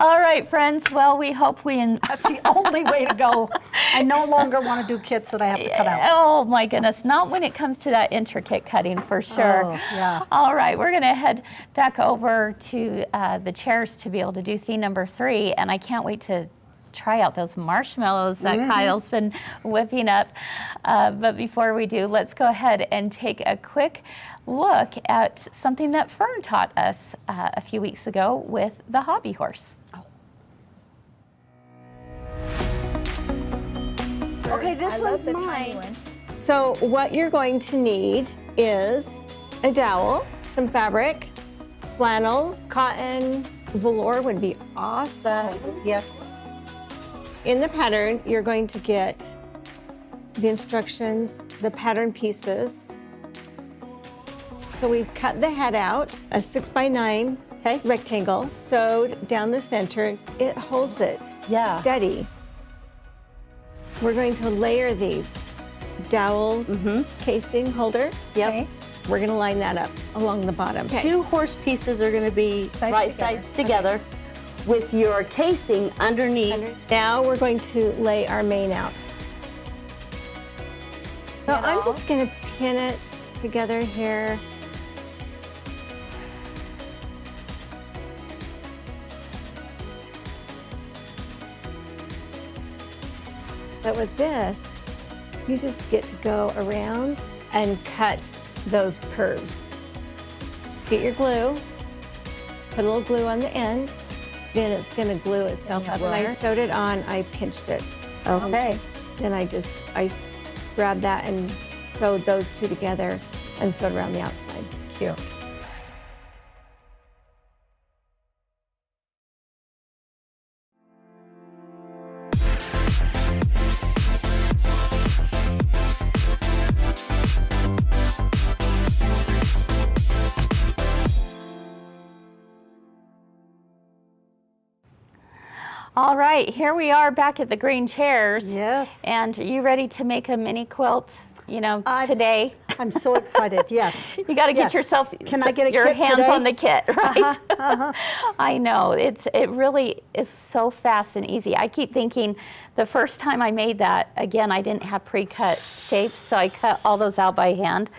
S1: All right, friends. Well, we hope we...
S2: That's the only way to go. I no longer want to do kits that I have to cut out.
S1: Oh, my goodness. Not when it comes to that intricate cutting, for sure.
S2: Oh, yeah.
S1: All right. We're going to head back over to the chairs to be able to do theme number 3, and I can't wait to try out those marshmallows that Kyle's been whipping up. But before we do, let's go ahead and take a quick look at something that Fern taught us a few weeks ago with the hobby horse.
S4: Okay, this one's mine. So what you're going to need is a dowel, some fabric, flannel, cotton, velour would be awesome. Yes. In the pattern, you're going to get the instructions, the pattern pieces. So we've cut the head out, a 6x9 rectangle, sewed down the center. It holds it steady. We're going to layer these. Dowel casing holder.
S5: Yep.
S4: Okay. We're going to line that up along the bottom. Okay.
S5: 2 horse pieces are going to be right sides together with your casing underneath.
S4: Now we're going to lay our mane out. So I'm just going to pin it together here. But with this, you just get to go around and cut those curves. Get your glue, put a little glue on the end, then it's going to glue itself up. When I sewed it on, I pinched it.
S5: Okay.
S4: Then I grabbed that and sewed those 2 together and sewed around the outside. Cute.
S1: All right, here we are back at the green chairs.
S2: Yes.
S1: And are you ready to make a mini quilt, today?
S2: I'm so excited, yes.
S1: You got to get yourself
S2: Can I get
S1: your
S2: kit
S1: hands
S2: today?
S1: on the kit, right? I know, it really is so fast and easy. I keep thinking the first time I made that, again, I didn't have pre-cut shapes, so I cut all those out by hand.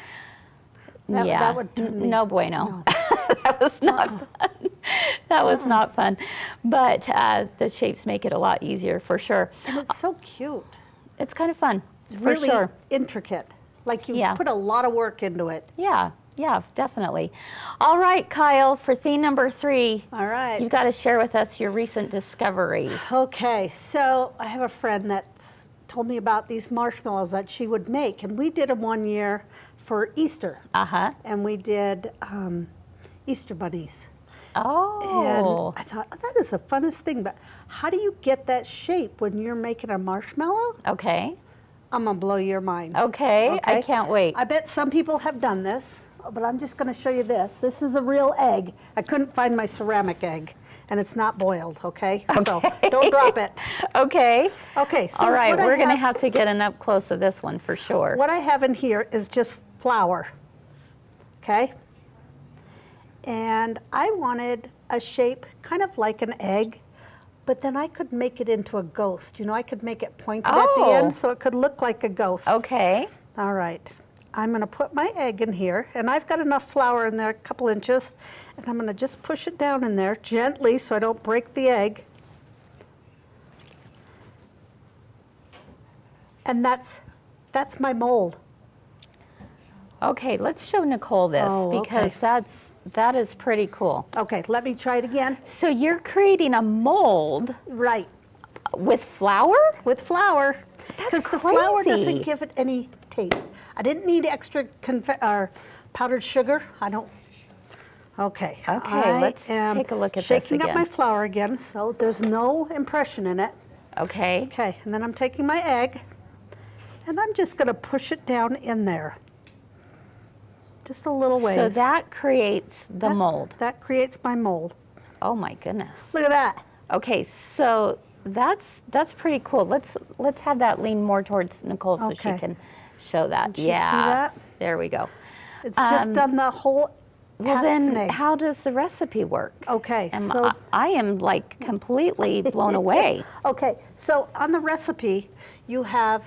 S2: That would turn me.
S1: No bueno. No. That was not fun. That was not fun. But the shapes make it a lot easier for sure.
S2: And it's so cute.
S1: It's kind of fun,
S2: Really
S1: for sure.
S2: intricate. Like you
S1: Yeah.
S2: put a lot of work into it.
S1: Yeah, definitely. All right, Kyle, for theme number 3,
S2: All right.
S1: you've got to share with us your recent discovery.
S2: Okay, so I have a friend that's told me about these marshmallows that she would make, and we did them one year for Easter.
S1: Uh-huh.
S2: And we did Easter bunnies.
S1: Oh.
S2: And I thought, oh, that is the funnest thing, but how do you get that shape when you're making a marshmallow?
S1: Okay.
S2: I'm gonna blow your mind.
S1: Okay, I can't wait.
S2: I bet some people have done this, but I'm just gonna show you this. This is a real egg. I couldn't find my ceramic egg, and it's not boiled, okay? So don't drop it.
S1: Okay.
S2: Okay, so
S1: All right,
S2: what I
S1: we're going to have to get an up close of this one for sure.
S2: What I have in here is just flour, okay? And I wanted a shape kind of like an egg, but then I could make it into a ghost. I could make it pointed at the
S1: Oh.
S2: end so it could look like a ghost.
S1: Okay.
S2: All right. I'm going to put my egg in here, and I've got enough flour in there, a couple inches, and I'm going to just push it down in there gently so I don't break the egg. And that's my mold.
S1: Okay, let's show Nicole this because that is pretty cool.
S2: Okay, let me try it again.
S1: So you're creating a mold
S2: Right,
S1: with flour?
S2: with flour.
S1: That's
S2: Because the flour
S1: crazy.
S2: doesn't give it any taste. I didn't need extra powdered sugar. I don't. Okay.
S1: Okay, let's
S2: am
S1: take a look at this
S2: shaking up
S1: again.
S2: my flour again, so there's no impression in it.
S1: Okay.
S2: Okay, and then I'm taking my egg, And I'm just going to push it down in there. Just a little ways.
S1: So that creates the mold.
S2: That creates my mold.
S1: Oh my goodness.
S2: Look at that.
S1: Okay, so that's pretty cool. Let's have that lean more towards Nicole so she
S2: Okay.
S1: can show that.
S2: Did you see
S1: Yeah.
S2: that?
S1: There we go.
S2: It's just done the whole
S1: Well,
S2: half
S1: then
S2: an egg.
S1: how does the recipe work?
S2: Okay,
S1: So I am like completely blown away.
S2: Okay, so on the recipe, you have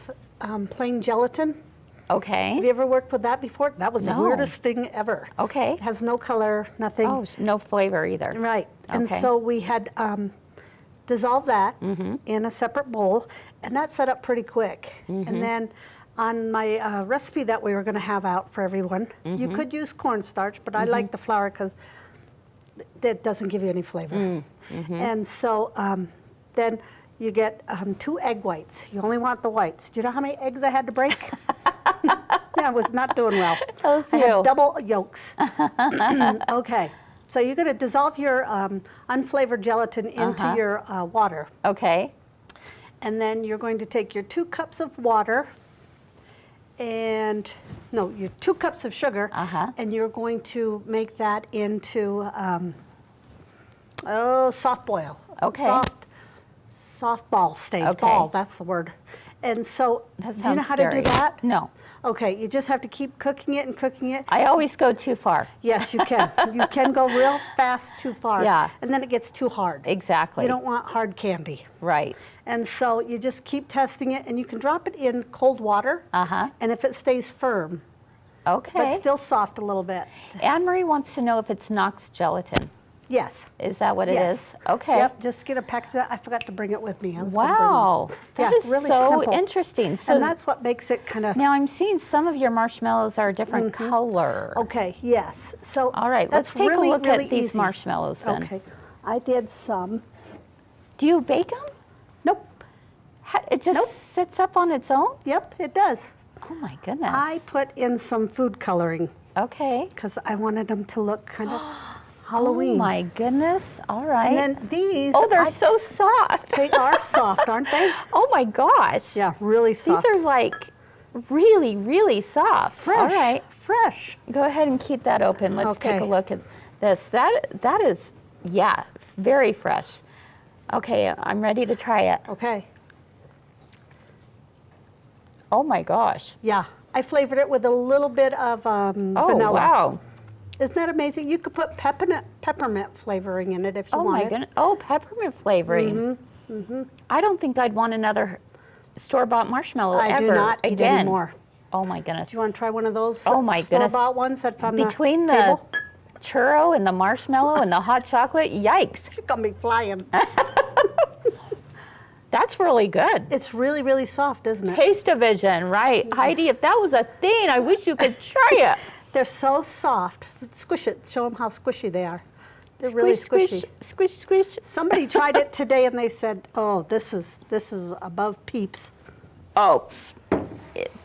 S2: plain gelatin. Have
S1: Okay.
S2: you ever worked with that before? That was the
S1: No.
S2: weirdest thing ever.
S1: Okay.
S2: It has no color, nothing.
S1: Oh, no flavor either.
S2: Right. And
S1: Okay.
S2: so we had dissolved that in a separate bowl, and that set up pretty quick. And then on my recipe that we were going to have out for everyone, you could use cornstarch, but I like the flour because that doesn't give you any flavor. And so then you get 2 egg whites. You only want the whites. Do you know how many eggs I had to break? Yeah, I was not doing well.
S1: A
S2: I
S1: few.
S2: had double yolks. Okay, so you're going to dissolve your unflavored gelatin into your water.
S1: Okay.
S2: And then you're going to take your 2 cups of water and, no, your 2 cups of sugar, and you're going to make that into, soft boil.
S1: Okay.
S2: Soft ball stage.
S1: Okay.
S2: Ball, that's the word. And so,
S1: That
S2: do you know
S1: sounds
S2: how to
S1: scary.
S2: do that?
S1: No.
S2: Okay, you just have to keep cooking it and cooking it.
S1: I always go too far.
S2: Yes, you can. You can go real fast too far.
S1: Yeah.
S2: And then it gets too hard.
S1: Exactly.
S2: You don't want hard candy.
S1: Right.
S2: And so you just keep testing it, and you can drop it in cold water. And if it stays firm,
S1: Okay.
S2: but still soft a little bit.
S1: Anne Marie wants to know if it's Knox gelatin.
S2: Yes.
S1: Is that what it
S2: Yes.
S1: is? Okay.
S2: Yep, just get a package of that. I forgot to bring it with me. I was gonna bring
S1: Wow.
S2: one.
S1: That
S2: Yeah,
S1: is
S2: really
S1: so
S2: simple.
S1: interesting. So
S2: And that's what makes it kind of.
S1: now I'm seeing some of your marshmallows are a different color.
S2: Okay, yes. So
S1: All right, let's
S2: that's
S1: take
S2: really,
S1: a look
S2: really
S1: at these
S2: easy.
S1: marshmallows then.
S2: Okay, I did some.
S1: Do you bake them?
S2: Nope.
S1: It just sits up on its own?
S2: Yep, it does.
S1: Oh my goodness.
S2: I put in some food coloring
S1: Okay.
S2: because I wanted them to look kind of Halloween.
S1: Oh my goodness. All right.
S2: And then these.
S1: oh, they're
S2: I-
S1: so soft.
S2: They are soft, aren't they?
S1: Oh my gosh.
S2: Yeah, really
S1: These
S2: soft.
S1: are like really, really soft.
S2: fresh.
S1: All right.
S2: Fresh.
S1: Go ahead and keep that open. Let's take a
S2: Okay.
S1: look at this. That is, yeah, very fresh. Okay, I'm ready to try it.
S2: Okay.
S1: Oh my gosh.
S2: Yeah, I flavored it with a little bit of
S1: Oh,
S2: vanilla.
S1: wow.
S2: Isn't that amazing? You could put peppermint flavoring in it if you
S1: Oh
S2: wanted.
S1: my goodness. Oh, peppermint flavoring. I don't think I'd want another store-bought marshmallow
S2: I
S1: ever
S2: do not eat
S1: again.
S2: anymore.
S1: Oh my goodness.
S2: Do you want to try one of those
S1: Oh my goodness.
S2: store-bought ones that's on
S1: Between
S2: the
S1: the
S2: table?
S1: churro and the marshmallow and the hot chocolate, yikes.
S2: She's gonna be flying.
S1: That's really good.
S2: It's really, really soft, isn't it?
S1: Taste-o-vision, right? Heidi, if that was a thing, I wish you could try it.
S2: They're so soft. Squish it. Show them how squishy they are. They're really
S1: Squish,
S2: squishy.
S1: squish, squish, squish.
S2: Somebody tried it today and they said, "Oh, this is above Peeps."
S1: Oh,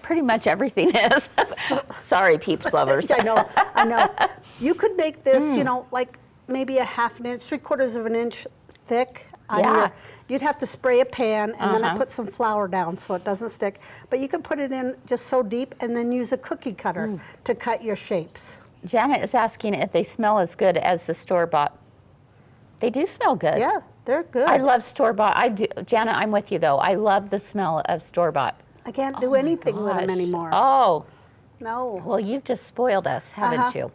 S1: pretty much everything is. Sorry, Peeps lovers.
S2: I know, I know. You could make this, you know, like maybe a half an inch, 3/4 of an inch thick. On
S1: Yeah.
S2: You'd have to spray a pan, and then I put some flour down so it doesn't stick. But you could put it in just so deep, and then use a cookie cutter to cut your shapes.
S1: Janet is asking if they smell as good as the store-bought. They do smell good.
S2: Yeah, they're good.
S1: I love store-bought. I do, Janet, I'm with you though. I love the smell of store-bought.
S2: I can't do anything with them
S1: Gosh.
S2: anymore.
S1: Oh,
S2: No.
S1: well, you've just spoiled us, haven't you?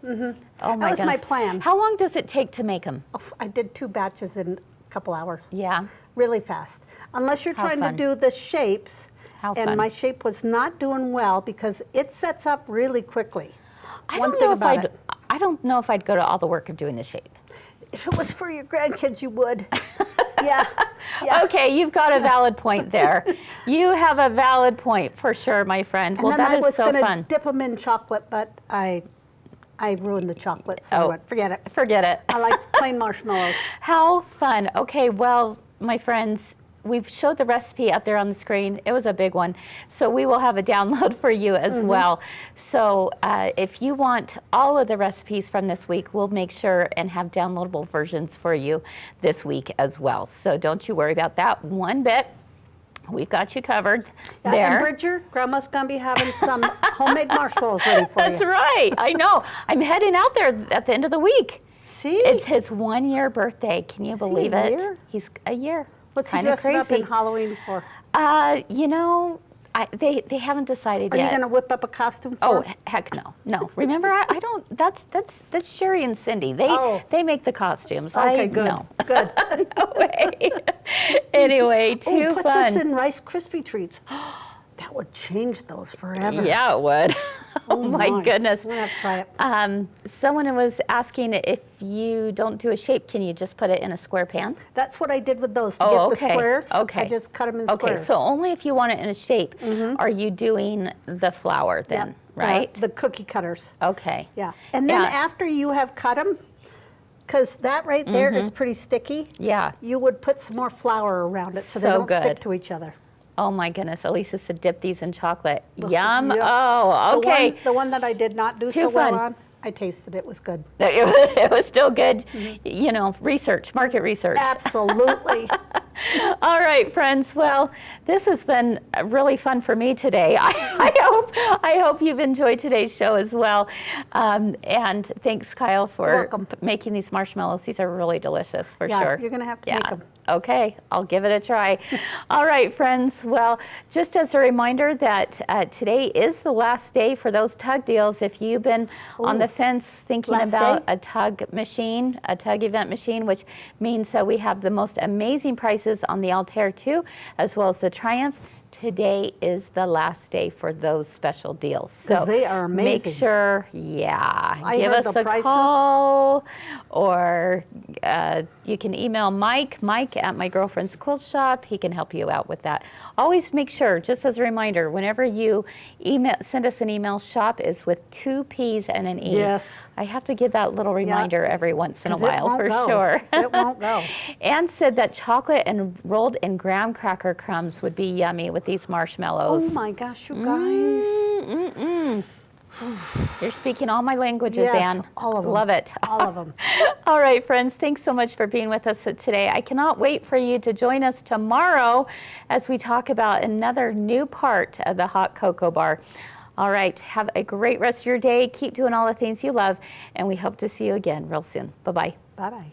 S1: Oh my
S2: was my
S1: goodness.
S2: plan.
S1: How long does it take to make them?
S2: Oh, I did 2 batches in a couple hours.
S1: Yeah.
S2: Really fast. Unless you're
S1: How
S2: trying
S1: fun.
S2: to do the shapes.
S1: How
S2: and
S1: fun.
S2: my shape was not doing well because it sets up really quickly.
S1: I
S2: One
S1: don't
S2: thing
S1: know if
S2: about
S1: I'd.
S2: it.
S1: I don't know if I'd go to all the work of doing the shape.
S2: If it was for your grandkids, you would. Yeah. Yeah.
S1: Okay, you've got a valid point there. You have a valid point for sure, my friend.
S2: And
S1: Well,
S2: then
S1: that
S2: I
S1: is
S2: was
S1: so
S2: going to
S1: fun.
S2: dip them in chocolate, but I ruined the chocolate, so I
S1: Oh.
S2: went, forget it.
S1: Forget it.
S2: I like plain marshmallows.
S1: How fun. Okay, well, my friends, we've showed the recipe up there on the screen. It was a big one. So we will have a download for you as well. So if you want all of the recipes from this week, we'll make sure and have downloadable versions for you this week as well. So don't you worry about that one bit. we've got you covered
S2: Yeah,
S1: there.
S2: and Bridger, Grandma's gonna be having some homemade marshmallows ready for
S1: That's
S2: you.
S1: right. I know. I'm heading out there at the end of the week.
S2: See?
S1: It's his 1-year birthday. Can you
S2: Is he
S1: believe
S2: a
S1: it?
S2: year?
S1: He's a year.
S2: What's he
S1: Kinda
S2: dressing up in
S1: crazy.
S2: Halloween for?
S1: You know, they haven't decided
S2: Are
S1: yet.
S2: you gonna whip up a costume for
S1: Oh,
S2: him?
S1: heck no. No. Remember, I don't, that's Sherry and Cindy.
S2: Oh.
S1: They make the costumes.
S2: Okay, good.
S1: No.
S2: Good.
S1: No way. Anyway, too
S2: Oh, put
S1: fun.
S2: this in Rice Krispie treats. That would change those forever.
S1: Yeah, it would. Oh my goodness.
S2: I'm gonna have to try it.
S1: Someone was asking if you don't do a shape, can you just put it in a square pan?
S2: That's what I did with those to
S1: Oh,
S2: get
S1: okay.
S2: the squares.
S1: Okay.
S2: I just cut them in
S1: Okay,
S2: squares.
S1: so only if you want it in a shape are you doing the flour then, right?
S2: The cookie cutters.
S1: Okay.
S2: Yeah. And then
S1: Yeah.
S2: after you have cut them, because that right there is pretty sticky,
S1: Yeah.
S2: you would put some more flour around it so they
S1: So
S2: don't stick
S1: good.
S2: to each other.
S1: Oh my goodness, Elisa said dip these in chocolate. Yum.
S2: Yeah.
S1: Oh, okay.
S2: The one that I did not do
S1: Too
S2: so well
S1: fun.
S2: on, I tasted it was good.
S1: It was still good. You know, market research.
S2: Absolutely.
S1: All right, friends. Well, this has been really fun for me today. I hope you've enjoyed today's show as well. And thanks, Kyle, for
S2: You're welcome.
S1: making these marshmallows. These are really delicious for
S2: Yeah,
S1: sure.
S2: you're gonna have to make 'em.
S1: Okay, I'll give it a try. All right, friends. Well, just as a reminder that today is the last day for those tug deals. If you've been on the fence thinking
S2: Last
S1: about
S2: day?
S1: a tug machine, a tug event machine, which means that we have the most amazing prices on the Altair 2 as well as the Triumph. Today is the last day for those special deals.
S2: 'Cause they are amazing.
S1: Make sure,
S2: I
S1: give
S2: heard
S1: us
S2: the
S1: a
S2: prices.
S1: call, or you can email Mike at My Girlfriend's Quilt Shop. He can help you out with that. Always make sure, just as a reminder, whenever you send us an email, shop is with 2 P's and an E.
S2: Yes.
S1: I have to give that little reminder every once in a
S2: 'Cause it
S1: while
S2: won't
S1: for
S2: go.
S1: sure.
S2: It won't go.
S1: Anne said that chocolate and rolled in graham cracker crumbs would be yummy with these marshmallows.
S2: Oh my gosh, you guys.
S1: You're speaking all my languages,
S2: Yes,
S1: Anne.
S2: all of them.
S1: Love it.
S2: All of them.
S1: All right, friends, thanks so much for being with us today. I cannot wait for you to join us tomorrow as we talk about another new part of the Hot Cocoa Bar. All right, have a great rest of your day. Keep doing all the things you love, and we hope to see you again real soon. Bye-bye.
S2: Bye-bye.